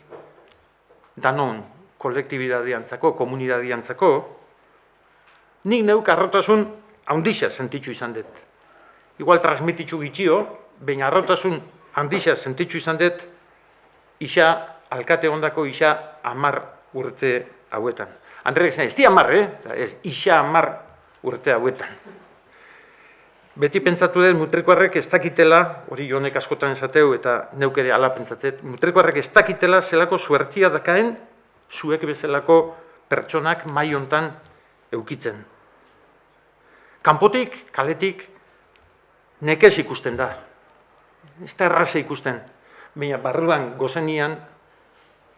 danon kolektibidadiantzako, komunidadiantzako, nik neuk harrotasun handixa sentitzu izan dut. Igual transmititzu gitxio, baina harrotasun handixa sentitzu izan dut, isa, alkate ondako isa 10 urte hauetan. Andreek zen, ez di 10, ez isa 10 urte hauetan. Beti pentsatu dut, mutrikuarrek ez dakitela, hori Jonek askotan esateu eta neuk ere ala pentsatzet, mutrikuarrek ez dakitela zelako suertia dakaen, zuek bezalako pertsonak mai hontan eukitzen. Kanpotik, kaletik, nekez ikusten da. Ez da erraza ikusten. Baina barruan gozenian,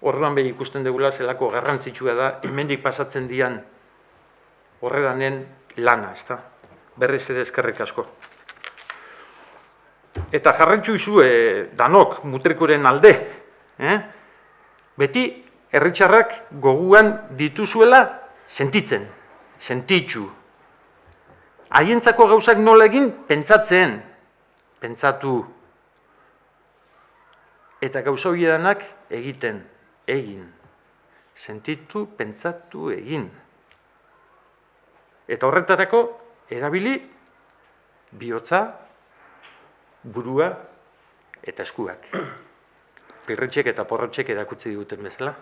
orduan behi ikusten dugula zelako garrantzitsua da, hemendik pasatzen dian horredanen lana, ez da? Berriz ere eskerrik asko. Eta jarraitzu izue danok mutrikuren alde. Beti herritxarrak goguan dituzuela sentitzen, sentitzu. Haientzako gauzak nola egin pentsatzen, pentsatu. Eta gauza horiedanak egiten, egin. Sentitu, pentsatu, egin. Eta horretarako erabili bihotza, burua eta eskuak. Pirritxek eta porrotxek erakutsi duten bezala.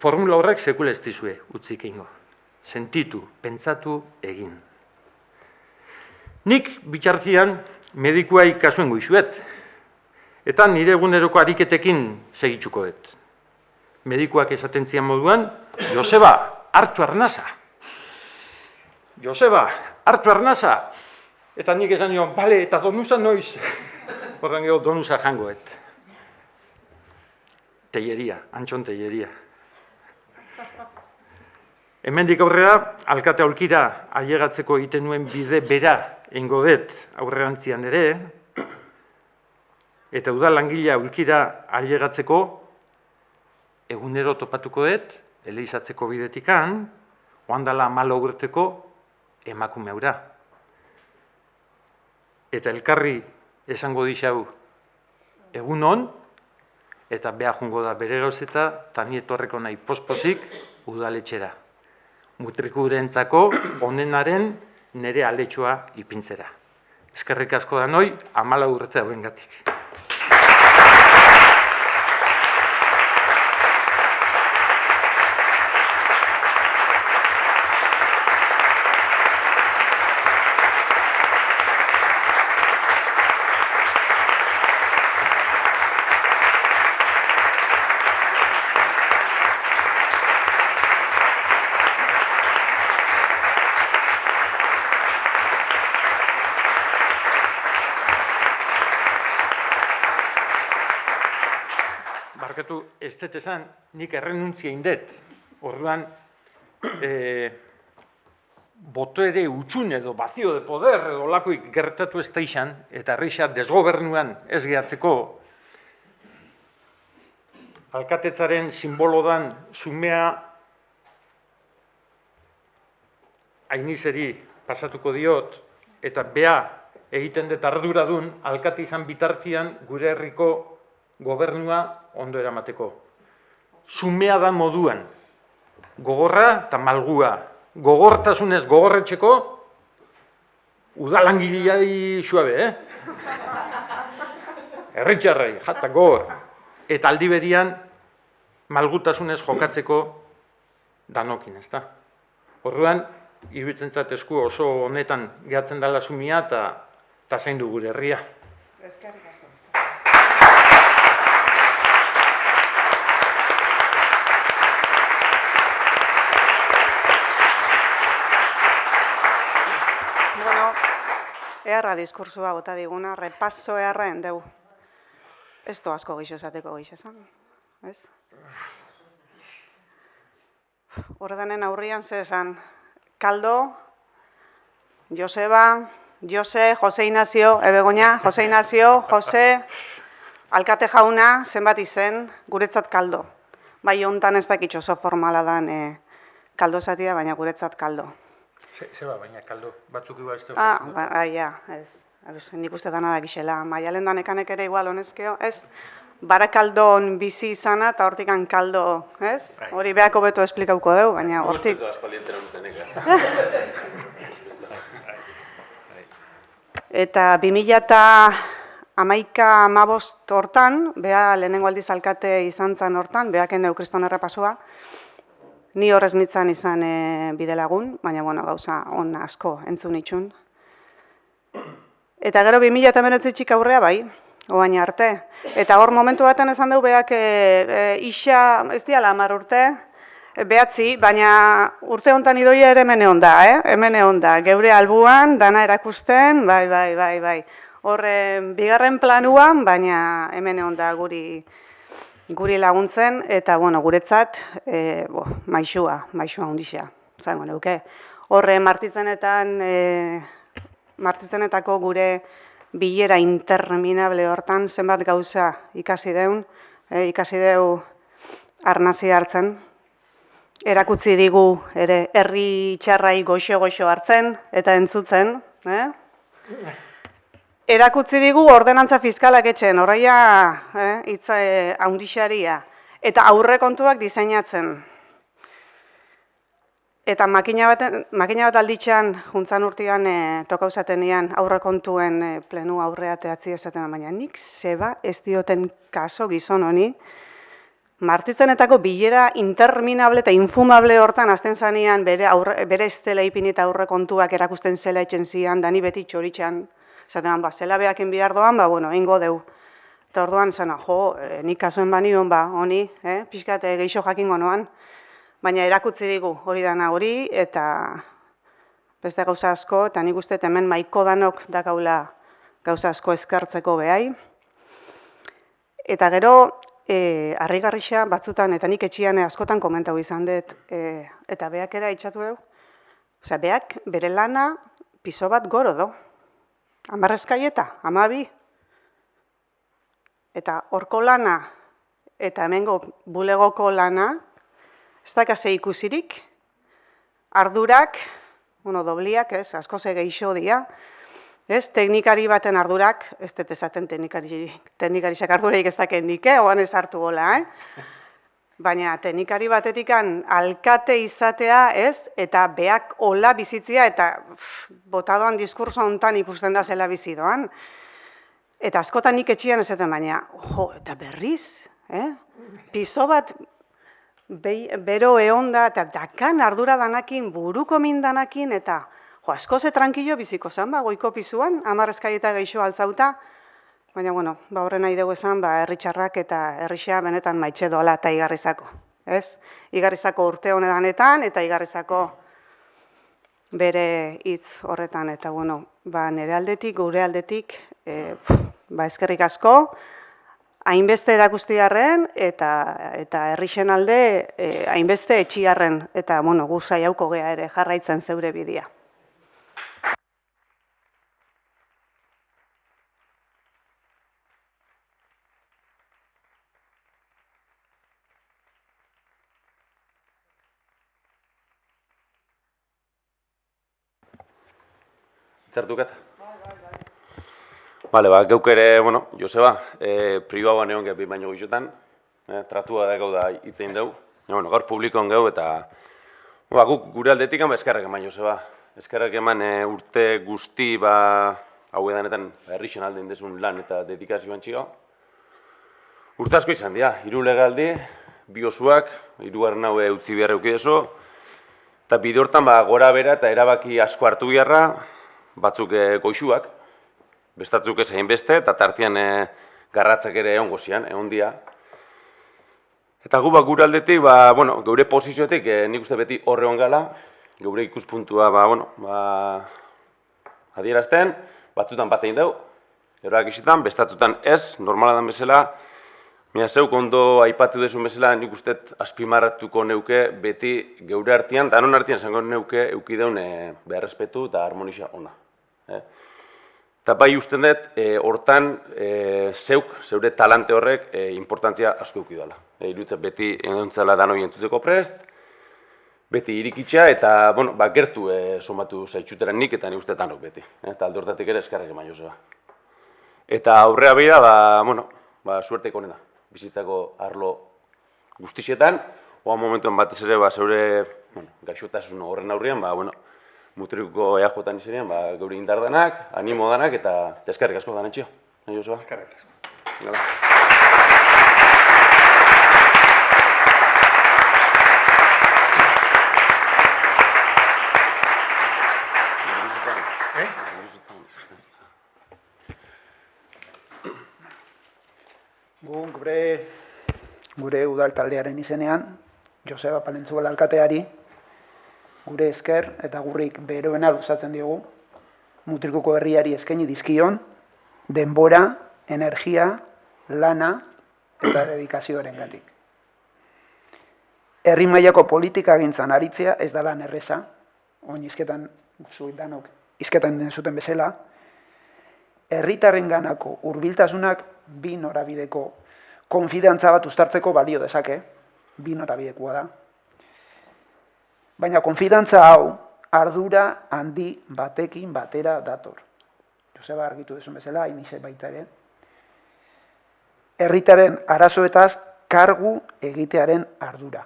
Formula horrek sekula ez dizue utzik eingo. Sentitu, pentsatu, egin. Nik bitxartzian medikua ikasuen goizuet. Eta nire eguneroko ariketekin segitzuko dut. Medikuak esaten zian moduan, Joseba, hartu arnasa. Joseba, hartu arnasa. Eta nik esan nion, bale, eta donusa noiz. Horren gero donusa jangoet. Teieria, Antxon teieria. Hemendik aurrera, alkate aulkira ailegatzeko egiten nuen bide bera eingo dut aurrerantzian ere, eta udal langilea aulkira ailegatzeko egunero topatuko dut, eleizatzeko bidetikan, oandala 14 urteko emakume hura. Eta elkarri esango dixau egun on, eta beha jungo da bere gauzeta, eta ni etorreko nahi pospozik udaletxera. Mutrikurentzako onenaren nere aletxoa ipintzera. Eskerrik asko da noi, 14 urte hauengatik. Barkatu, ez dut esan, nik errenuntzia indet. Orduan, botere utxun edo bazio de poder edo lakoik gertatu ez da izan, eta herrixa desgobernuan ez gehatzeko, alkatetzaren simbolodan zumea ainizeri pasatuko diot, eta bea egiten dut arduradun, alkate izan bitartian gure herriko gobernua ondo eramateko. Zumea da moduan, gogorra eta malgua. Gogortasunez gogorretxeko, udalangilei suabe, Herritxarrei, jata gogor. Eta aldi berian, malgutasunez jokatzeko danokin, ezta? Orduan, iruditzen zait esku oso honetan gehatzen dela zumia eta zaindu gure herria. Eskerrik asko. Eharra diskursua bota diguna, repaso eharraen deu. Ez to asko gixo esateko gixo esan, ez? Ordanen aurrian ze esan, Kaldo, Joseba, Jose, Jose Ignacio, Ebegoña, Jose Ignacio, Jose, alkate jauna, zenbat izen, guretzat kaldo. Bai, hontan ez dakit oso formala dan kaldo zatia, baina guretzat kaldo. Zeba, baina kaldo, batzuk igual ez Ja, ez. Nik uste dana da gixela. Maialen danekanek ere igual honezkeo, ez? Barakaldon bizi izana eta hortikan kaldo, ez? Hori behako beto esplikauko dugu, baina hortik... Eta 2011-15 hortan, beha lehenengo aldiz alkate izan zen hortan, behaken deu kriston errepasua, ni horrez nintzen izan bidelagun, baina bueno, gauza on asko entzun itxun. Eta gero 2019 aurrea bai, oain arte. Eta hor momentu baten esan dugu beak isa, ez diala 10 urte, behatzi, baina urte hontan idoia ere hemen egon da, hemen egon da. Geure albuan, dana erakusten, bai. Horre, bigarren planuan, baina hemen egon da guri laguntzen, eta bueno, guretzat, maixua hundixea, zango neuke. Horre, Martizenetako gure bilera interminable hortan zenbat gauza ikasi deu arnazi hartzen. Erakutsi digu ere herri txarrai goxo hartzen eta entzutzen. Erakutsi digu ordenantza fiskalak etxen, horreia hitza handixaria. Eta aurrekontuak diseinatzen. Eta makina bat alditxan, juntzan urtean tokauzaten nian aurrekontuen plenu aurrea teatzi ezaten, baina nik zeba ez dioten kaso gizon honi, Martizenetako bilera interminable eta infumable hortan azten zanean bere estela ipinita aurrekontuak erakusten zela etxen zian, dani beti txoritxan, zaten, zela behakin bihar doan, ingo deu. Eta orduan zena, nik kasuen banion, honi, pixkate geixo jakingo noan, baina erakutsi digu hori dana hori, eta beste gauza asko, eta nik uste hemen maiko danok dakaula gauza asko eskartzeko behai. Eta gero, harrigarrixa batzutan, eta nik etxian askotan komentau izan dut, eta beak ere itxatu dugu. Osea, beak bere lana piso bat goro do. 10 eskaieta, 12. Eta horko lana, eta hemengo bulegoko lana, ez dakase ikusirik, ardurak, dobliak, asko ze geixo dia, teknikari baten ardurak, ez dut esaten teknikarisak arduraik ez daken nik, oan ez hartu gola, baina teknikari batetikan alkate izatea, eta beak hola bizitzia, eta botadoan diskurso hontan ikusten da zela bizidoan. Eta askotan nik etxian ezaten, baina, eta berriz, piso bat, bero egon da, eta dakan ardura danakin, buruko min danakin, eta asko ze tranquilo biziko zen, goiko pisuan, 10 eskaieta geixo altzauta, baina, horren nahi dugu esan, herritxarrak eta herrixa benetan maitxe doala eta igarrizako. Igarrizako urte honetan eta igarrizako bere hitz horretan, eta nire aldetik, gure aldetik, eskerrik asko, hainbeste erakustiarren eta herrixen alde hainbeste etxiarren, eta gu saiauko gea ere jarraitzen zeure bidea. Zertuket? Bale, geuk ere, Joseba, pribauan egon gehi baino gixotan, tratua da gau da hitzein dugu, gaur publikoan gehu eta guk gure aldetik eskerrak eman, Joseba. Eskerrak eman urte guzti hau edanetan herrixen aldein desun lan eta dedikazioan txiga. Urte asko izan dira, 3 legealdi, 2 osuak, 3. hau utzi beharra eukidezo, eta bide hortan gora bera eta erabaki asko hartu beharra, batzuk goixuak, bestatzuk ez hainbeste, eta tartean garratzak ere egon gozian, egon dia. Eta gu gure aldetik, geure posizioetik nik uste beti horre hon gala, geure ikuspuntua adierazten, batzutan bat egin dugu, eroak izitan, bestatzutan ez, normala dan bezala, mira zeuk ondo aipatu desun bezala, nik uste azpimarratuko neuke beti geure artean, danon artean zango neuke eukideun beharrezpetu eta harmonizia ona. Eta bai usten dut, hortan zeure talante horrek importantzia asko eduki dela. Iruditzen beti entzela danoi entzuteko prest, beti irikitza eta, bueno, gertu somatu zaitxuteren nik eta ni uste danok beti. Eta alde hortatik ere eskarrek eman Joseba. Eta aurrea behi da, bueno, suerteko honena. Bizitzako arlo guztixetan, oa momentuen batez ere, zeure gaixotasun horren aurrian, Mutrikuko EAJ-an izanean, geure indar danak, animo danak, eta eskerrik asko danen txio. Joseba? Eskerrik asko. Gure udal taldearen izenean, Joseba Palentzuela alkateari, gure esker eta gurrik beroena luzatzen diogu, Mutrikuko herriari eskaini dizkion, denbora, energia, lana eta dedikazioaren gatik. Herri mailako politika gintzan aritzea ez da lan erreza, oin izketan, danok izketan den zuten bezala, herritarren ganako hurbiltasunak bi norabideko konfidantza bat uztartzeko balio dezake, bi norabidekoa da. Baina konfidantza hau ardura handi batekin batera dator. Joseba argitu duzun bezala, inize baita ere. Herritaren arazoetaz kargu egitearen ardura.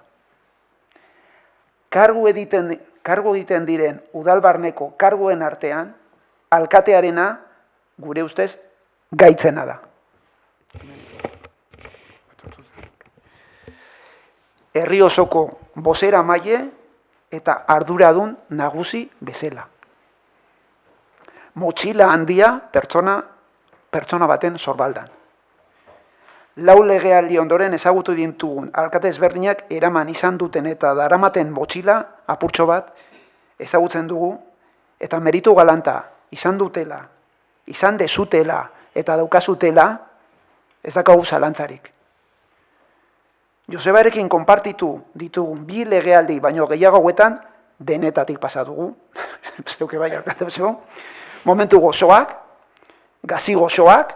Kargu egiten diren udalbarneko karguen artean, alkatearena gure ustez gaitzena da. Herri osoko bozera maile eta arduradun nagusi bezala. Motxila handia pertsona baten sorbaldan. Lau legealdi ondoren ezagutu ditugun alkate ezberdinak eraman izan duten eta daramaten motxila apurtxo bat ezagutzen dugu eta meritu galanta izan dutela, izan dezutela eta daukazutela ez daukagu zalantzarik. Josebarekin konpartitu ditugun bi legealdi baino gehiago hauetan denetatik pasa dugu. Zeuke bai alkatezo. Momentu gozoak, gazi gozoak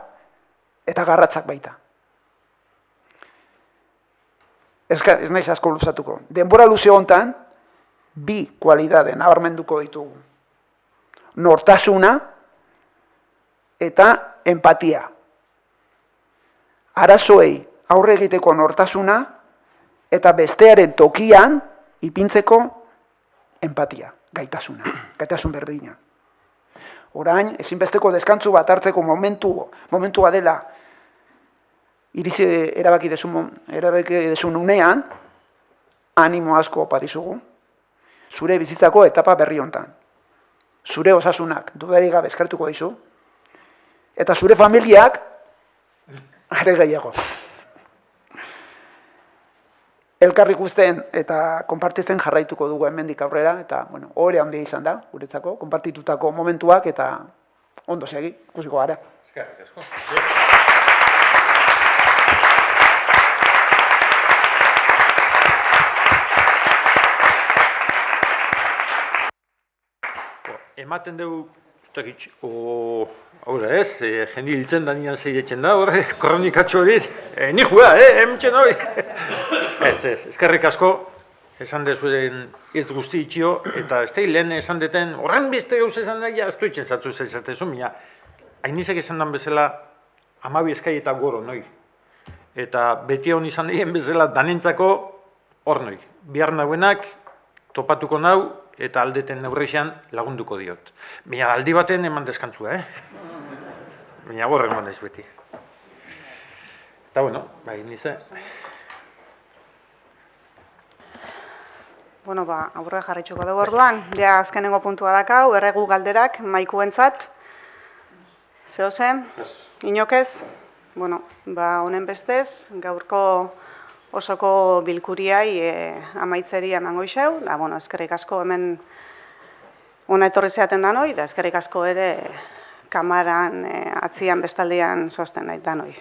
eta garratzak baita. Ez naiz asko luzatuko. Denbora luze hontan bi kualidade nabarmenduko ditugu. Nortasuna eta empatia. Arazoei aurre egiteko nortasuna eta bestearen tokian ipintzeko empatia, gaitasun berdina. Orain, ezinbesteko deskantzu bat hartzeko momentua dela iritzi erabaki dezun unean, animo asko opa dizugu, zure bizitzako etapa berri hontan. Zure osasunak dudarik gabe eskertuko dizu, eta zure familiak are gehiago. Elkar ikusten eta konpartitzen jarraituko dugu hemendik aurrera, eta ohore handia izan da, guretzako, konpartitutako momentuak, eta ondo segi, ikusiko gara. Eskerrik asko. Ematen dugu, hau da ez, jendi hiltzen da nian zeidetzen da, horre, kronikatxo hori, ni jua, hementxen hori. Ez, eskerrik asko, esan dezuen hitz guzti itxio, eta ez da lehen esan deten, horren beste gauz esan da, ja, ez duitzen zatu zaizatezu, mina, hainizek esan dan bezala, 12 eskai eta goro, noi. Eta beti hon izan dien bezala, danentzako, hor noi. Bihar nahuenak, topatuko nau, eta aldeten neurrexean lagunduko diot. Baina aldi baten eman deskantzua, Baina gorren eman ez beti. Eta bueno, bai, nize. Bueno, aurre jarritxuko dugu orduan. Ja, azkenengo puntua dakau, erregu galderak maikuentzat. Zehozen? Inokez? Bueno, honen bestez, gaurko osoko bilkuriai amaitzeri emango iseu, da, eskerrik asko hemen ona etorri zeaten danoi, da eskerrik asko ere kamaran atzian bestaldean sosten nahi danoi.